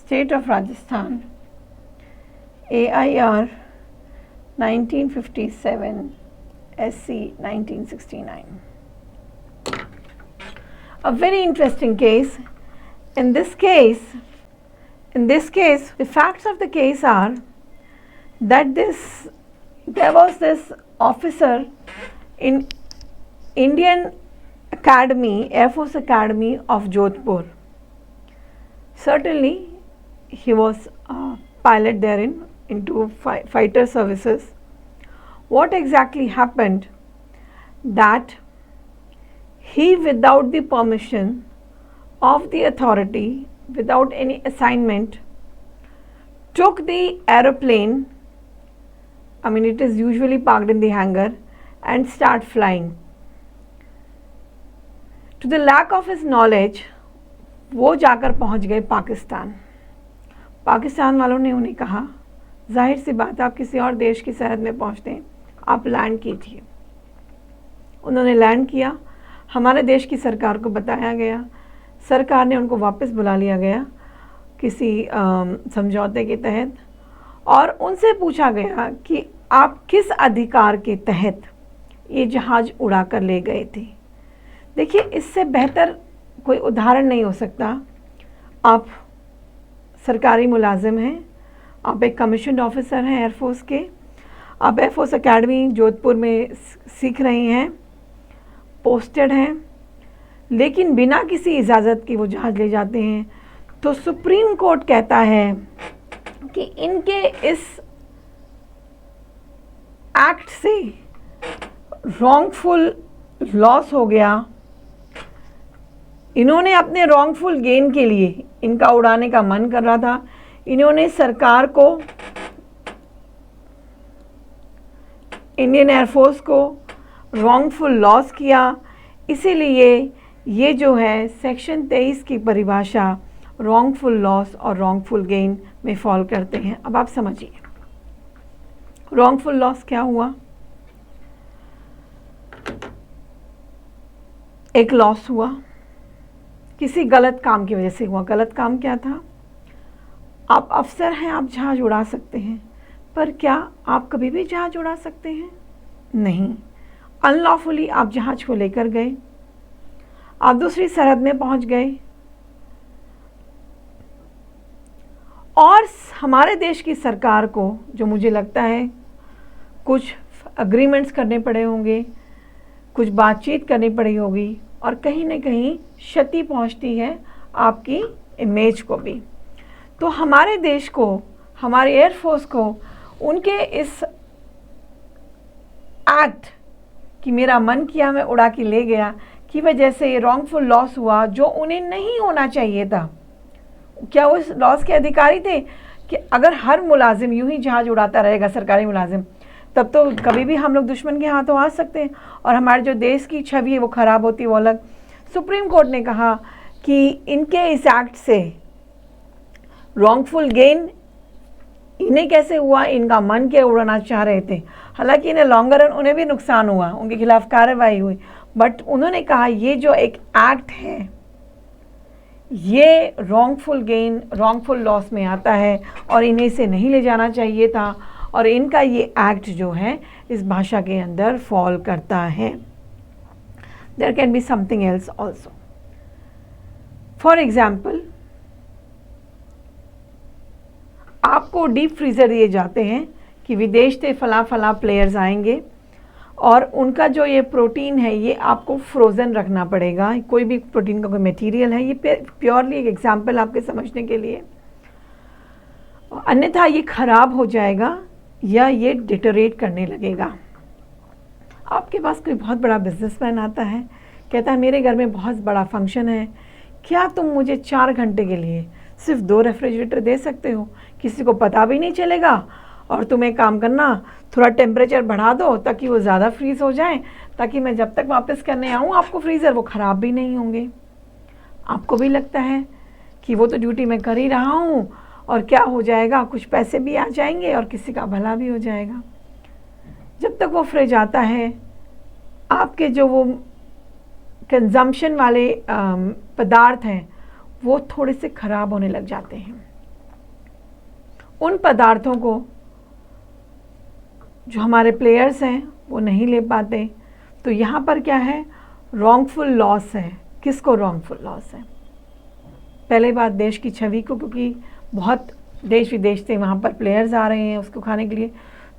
Speaker 1: State of Rajasthan, AIR 1957, SC 1969. A very interesting case. In this case, the facts of the case are that there was this officer in Indian Academy, Air Force Academy of Jodhpur. Certainly, he was a pilot therein into fighter services. What exactly happened? That he, without the permission of the authority, without any assignment, took the aeroplane, I mean it is usually parked in the hangar, and start flying. To the lack of his knowledge, वो जाकर पहुंच गए पाकिस्तान. पाकिस्तान वालों ने उन्हें कहा जाहिर सी बात है, आप किसी और देश की सरहद में पहुंचते हैं, आप लैंड कीजिए। उन्होंने लैंड किया, हमारे देश की सरकार को बताया गया, सरकार ने उनको वापस बुला लिया गया किसी समझौते के तहत, और उनसे पूछा गया कि आप किस अधिकार के तहत ये जहाज़ उड़ा कर ले गए थे। देखिए, इससे बेहतर कोई उदाहरण नहीं हो सकता। आप सरकारी मुलाजिम हैं, आप एक कमीशन्ड ऑफिसर हैं एयरफोर्स के, आप एयरफोर्स एकेडमी जोधपुर में सीख रही हैं, पोस्टेड हैं, लेकिन बिना किसी इजाज़त की वो जहाज़ ले जाते हैं। तो सुप्रीम कोर्ट कहता है कि इनके इस एक्ट से रॉन्गफुल लॉस हो गया। इन्होंने अपने रॉन्गफुल गेन के लिए, इनका उड़ाने का मन कर रहा था, इन्होंने सरकार को, इंडियन एयरफोर्स को रॉन्गफुल लॉस किया। इसीलिए ये जो है सेक्शन 23 की परिभाषा रॉन्गफुल लॉस और रॉन्गफुल गेन में फॉल करते हैं। अब आप समझिए रॉन्गफुल लॉस क्या हुआ। एक लॉस हुआ, किसी गलत काम की वजह से हुआ। गलत काम क्या था? आप अफसर हैं, आप जहाज उड़ा सकते हैं, पर क्या आप कभी भी जहाज उड़ा सकते हैं? नहीं। अनलॉफुली आप जहाज को लेकर गए, आप दूसरी सरहद में पहुंच गए, और हमारे देश की सरकार को, जो मुझे लगता है कुछ अग्रीमेंट्स करने पड़े होंगे, कुछ बातचीत करनी पड़ी होगी, और कहीं ना कहीं क्षति पहुंचती है आपकी इमेज को भी। तो हमारे देश को, हमारे एयरफोर्स को उनके इस एक्ट कि मेरा मन किया मैं उड़ा के ले गया की वजह से ये रॉन्गफुल लॉस हुआ, जो उन्हें नहीं होना चाहिए था। क्या वो इस लॉस के अधिकारी थे? कि अगर हर मुलाजिम यूं ही जहाज उड़ाता रहेगा, सरकारी मुलाजिम, तब तो कभी भी हम लोग दुश्मन के हाथों आ सकते हैं, और हमारे जो देश की छवि है वो ख़राब होती है, वो अलग। सुप्रीम कोर्ट ने कहा कि इनके इस एक्ट से रॉन्गफुल गेन इन्हें कैसे हुआ, इनका मन के उड़ाना चाह रहे थे, हालांकि इन्हें लॉन्गर रन उन्हें भी नुकसान हुआ, उनके खिलाफ कार्रवाई हुई, बट उन्होंने कहा ये जो एक एक्ट है ये रॉन्गफुल गेन, रॉन्गफुल लॉस में आता है, और इन्हें इसे नहीं ले जाना चाहिए था, और इनका ये एक्ट जो है इस भाषा के अंदर फॉल करता है। There can be something else also. For example, आपको डीप फ्रीज़र दिए जाते हैं कि विदेश से फला फला प्लेयर्स आएंगे, और उनका जो ये प्रोटीन है ये आपको फ्रोज़न रखना पड़ेगा। कोई भी प्रोटीन का कोई मटेरियल है, ये प्योरली एक एग्जांपल आपके समझने के लिए, अन्यथा ये ख़राब हो जाएगा या ये डिटोरेट करने लगेगा। आपके पास कोई बहुत बड़ा बिजनेसमैन आता है, कहता है मेरे घर में बहुत बड़ा फंक्शन है, क्या तुम मुझे 4 घंटे के लिए सिर्फ 2 रेफ्रिजरेटर दे सकते हो? किसी को पता भी नहीं चलेगा, और तुम एक काम करना, थोड़ा टेम्परेचर बढ़ा दो ताकि वो ज़्यादा फ्रीज़ हो जाए, ताकि मैं जब तक वापस करने आऊँ आपको फ्रीज़र वो ख़राब भी नहीं होंगे। आपको भी लगता है कि वो तो ड्यूटी मैं कर ही रहा हूँ, और क्या हो जाएगा, कुछ पैसे भी आ जाएंगे और किसी का भला भी हो जाएगा। जब तक वो फ्रिज आता है, आपके जो वो कंजम्पशन वाले पदार्थ हैं वो थोड़े से ख़राब होने लग जाते हैं। उन पदार्थों को जो हमारे प्लेयर्स हैं वो नहीं ले पाते। तो यहाँ पर क्या है, रॉन्गफुल लॉस है। किसको रॉन्गफुल लॉस है? पहले बात देश की छवि को, क्योंकि बहुत देश विदेश से वहाँ पर प्लेयर्स आ रहे हैं उसको खाने के लिए।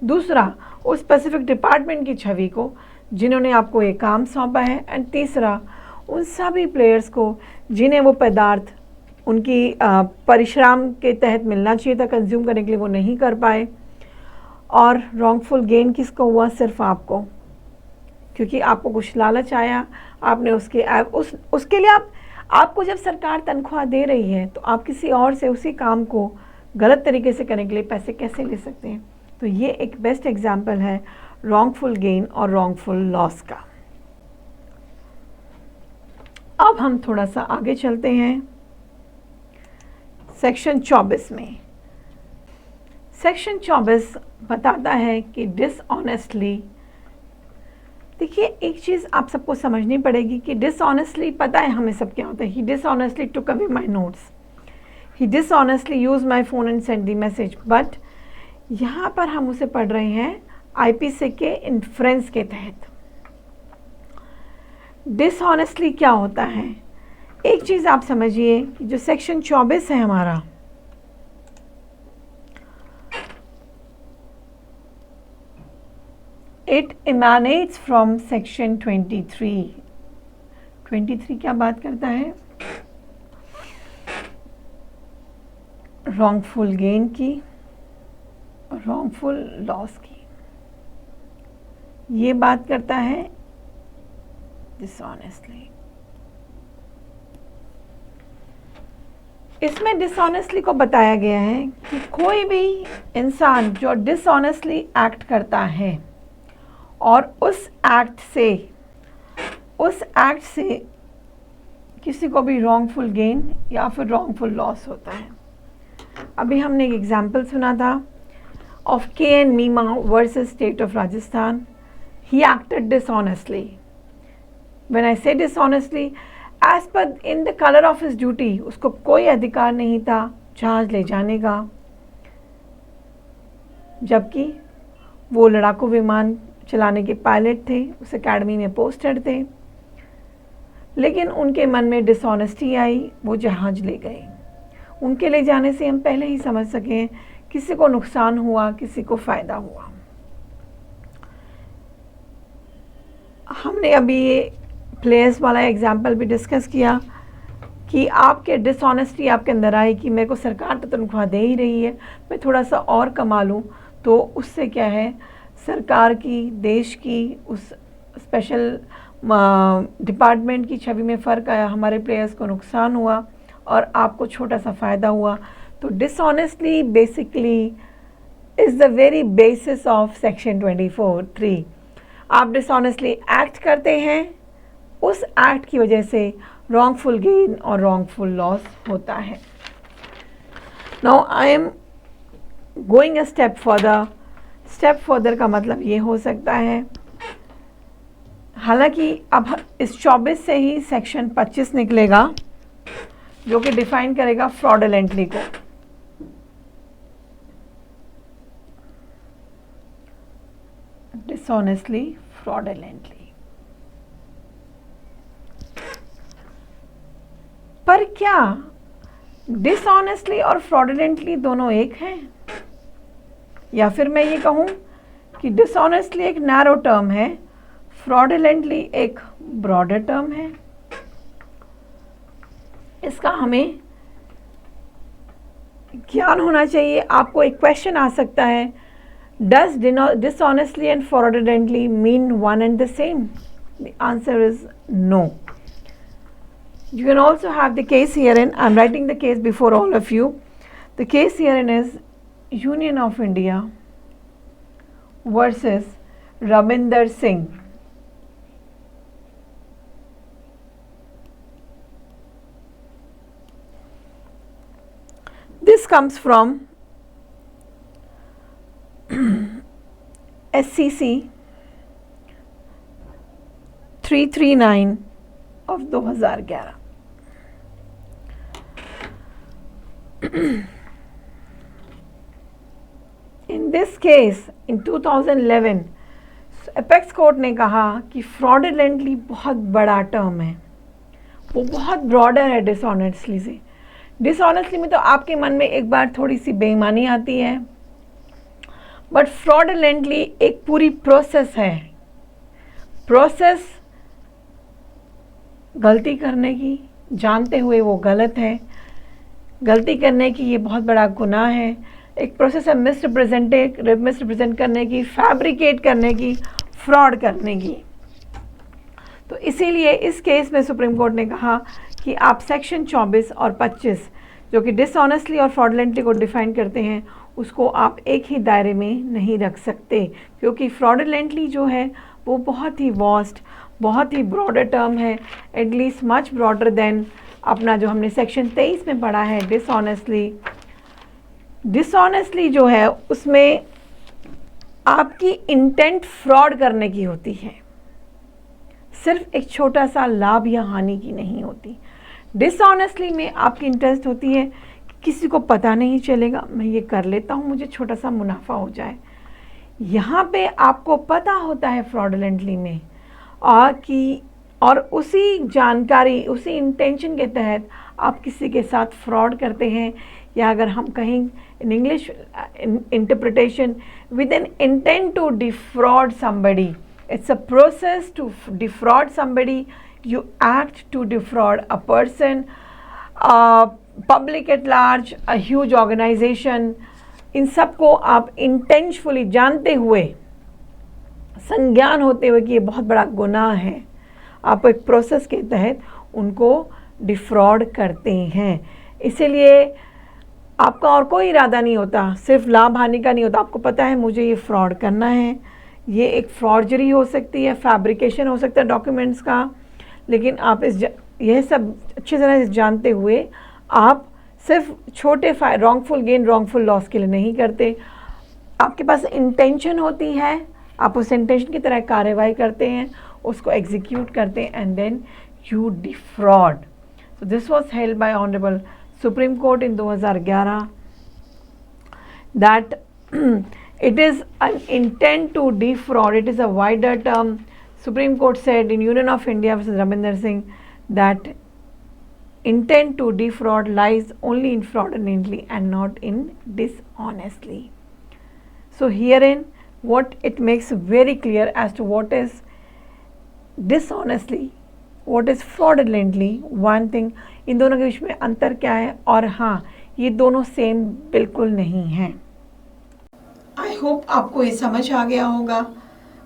Speaker 1: दूसरा, उस स्पेसिफिक डिपार्टमेंट की छवि को जिन्होंने आपको ये काम सौंपा है। एंड तीसरा, उन सभी प्लेयर्स को जिन्हें वो पदार्थ उनकी परिश्रम के तहत मिलना चाहिए था कंज्यूम करने के लिए, वो नहीं कर पाए। और रॉन्गफुल गेन किसको हुआ? सिर्फ आपको, क्योंकि आपको कुछ लालच आया, आपने उसके लिए आपको जब सरकार तनख्वाह दे रही है तो आप किसी और से उसी काम को गलत तरीके से करने के लिए पैसे कैसे ले सकते हैं? तो ये एक बेस्ट एग्जाम्पल है रॉन्गफुल गेन और रॉन्गफुल लॉस का। अब हम थोड़ा सा आगे चलते हैं सेक्शन 24 में। सेक्शन 24 बताता है कि डिसऑनेस्टली, देखिए एक चीज़ आप सबको समझनी पड़ेगी कि डिसऑनेस्टली पता है हमें सब क्या होता है. He dishonestly took away my notes, he dishonestly use my phone and send the message. But यहाँ पर हम उसे पढ़ रहे हैं IPC के इन्फ्रेंस के तहत. डिसऑनेस्टली क्या होता है? एक चीज़ आप समझिए कि जो सेक्शन 24 है हमारा, इट इमानेट्स फ्रॉम सेक्शन 23. 23 क्या बात करता है? रॉन्गफुल गेन की, रॉन्गफुल लॉस की. ये बात करता है डिसऑनेस्टली. इसमें डिसऑनेस्टली को बताया गया है कि कोई भी इंसान जो डिसऑनेस्टली एक्ट करता है और उस एक्ट से किसी को भी रॉन्गफुल गेन या फिर रॉन्गफुल लॉस होता है. अभी हमने एक एग्जाम्पल सुना था ऑफ KN मीमा versus state of Rajasthan. He acted dishonestly. When I say dishonestly, as per in the colour of his duty, उसको कोई अधिकार नहीं था जहाज ले जाने का, जबकि वो लड़ाकू विमान चलाने के पायलट थे, उस एकेडमी में पोस्टेड थे. लेकिन उनके मन में डिसऑनेस्टी आई, वो जहाज ले गए. उनके ले जाने से हम पहले ही समझ सकें किसी को नुकसान हुआ, किसी को फ़ायदा हुआ. हमने अभी ये प्लेयर्स वाला एग्जाम्पल भी डिस्कस किया कि आपके डिसऑनेस्टी आपके अंदर आई कि मेरे को सरकार तो तनख्वाह दे ही रही है, मैं थोड़ा सा और कमा लूँ, तो उससे क्या है, सरकार की, देश की, उस स्पेशल डिपार्टमेंट की छवि में फ़र्क आया, हमारे प्लेयर्स को नुकसान हुआ और आपको छोटा सा फ़ायदा हुआ. तो dishonestly basically is the very basis of section 24(3). आप डिसऑनेस्टली एक्ट करते हैं, उस एक्ट की वजह से रॉन्गफुल गेन और रॉन्गफुल लॉस होता है. Now I am going a step further. Step further का मतलब ये हो सकता है, हालांकि अब इस 24 से ही सेक्शन 25 निकलेगा जो कि डिफाइन करेगा फ्रॉडुलेंटली को. Dishonestly, fraudulently. पर क्या डिसऑनेस्टली और फ्रॉडुलेंटली दोनों एक हैं? या फिर मैं ये कहूँ कि डिसऑनेस्टली एक नैरो टर्म है, फ्रॉडुलेंटली एक ब्रॉडर टर्म है. इसका हमें ज्ञान होना चाहिए. आपको एक क्वेश्चन आ सकता है, does dishonestly and fraudulently mean one and the same? The answer is no. You can also have the case herein. I'm writing the case before all of you. The case herein is Union of India versus Rabinder Singh. This comes from SCC 339 of 2011. In this case, in 2011, apex court ने कहा कि fraudulently बहुत बड़ा term है, वो बहुत broader है dishonestly से. डिसऑनेस्टली में तो आपके मन में एक बार थोड़ी सी बेईमानी आती है, बट फ्रॉडुलेंटली एक पूरी प्रोसेस है. प्रोसेस गलती करने की, जानते हुए वो गलत है, गलती करने की ये बहुत बड़ा गुनाह है. एक प्रोसेस है मिसरिप्रेजेंट करने की, फैब्रिकेट करने की, फ्रॉड करने की. तो इसीलिए इस केस में सुप्रीम कोर्ट ने कहा कि आप सेक्शन 24 और 25 जो कि डिसऑनेस्टली और फ्रॉडुलेंटली को डिफाइन करते हैं, उसको आप एक ही दायरे में नहीं रख सकते, क्योंकि फ्रॉडुलेंटली जो है वो बहुत ही वास्ट, बहुत ही ब्रॉडर टर्म है, एटलीस्ट मच ब्रॉडर देन अपना जो हमने सेक्शन 23 में पढ़ा है डिसऑनेस्टली, डिसऑनेस्टली जो है उसमें आपकी इंटेंट फ्रॉड करने की होती है, सिर्फ एक छोटा सा लाभ या हानि की नहीं होती। डिसऑनेस्टली में आपकी इंटरेस्ट होती है कि किसी को पता नहीं चलेगा, मैं ये कर लेता हूँ, मुझे छोटा सा मुनाफा हो जाए। यहाँ पे आपको पता होता है फ्रॉडलेंटली में और उसी जानकारी, उसी इंटेंशन के तहत आप किसी के साथ फ्रॉड करते हैं, या अगर हम कहें in English interpretation, with an intent to defraud somebody. It's a process to defraud somebody. You act to defraud a person, public at large, a huge organization. इन सब को आप इंटेंशनली जानते हुए, संज्ञान होते हुए कि ये बहुत बड़ा गुनाह है, आप एक प्रोसेस के तहत उनको डिफ्रॉड करते हैं। इसीलिए आपका और कोई इरादा नहीं होता, सिर्फ लाभ हानि का नहीं होता, आपको पता है मुझे ये फ्रॉड करना है। ये एक फॉर्जरी हो सकती है, फैब्रिकेशन हो सकता है डॉक्यूमेंट्स का, लेकिन आप यह सब अच्छी तरह से जानते हुए आप सिर्फ छोटे रॉन्गफुल गेन, रॉन्गफुल लॉस के लिए नहीं करते। आपके पास इंटेंशन होती है, आप उस इंटेंशन की तरह कार्रवाई करते हैं, उसको एग्जीक्यूट करते हैं, and then you defraud. So this was held by honourable supreme court in 2011 that it is an intent to defraud. It is a wider term. Supreme Court said in Union of India versus Ravinder Singh that intent to defraud lies only in fraudulently and not in dishonestly. So herein what it makes very clear as to what is dishonestly, what is fraudulently, one thing, इन दोनों के बीच में अंतर क्या है, और हाँ ये दोनों सेम बिल्कुल नहीं हैं। आई होप आपको ये समझ आ गया होगा।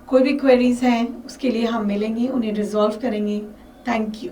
Speaker 1: कोई भी क्वेरीज हैं उसके लिए हम मिलेंगे, उन्हें रिजॉल्व करेंगे। Thank you.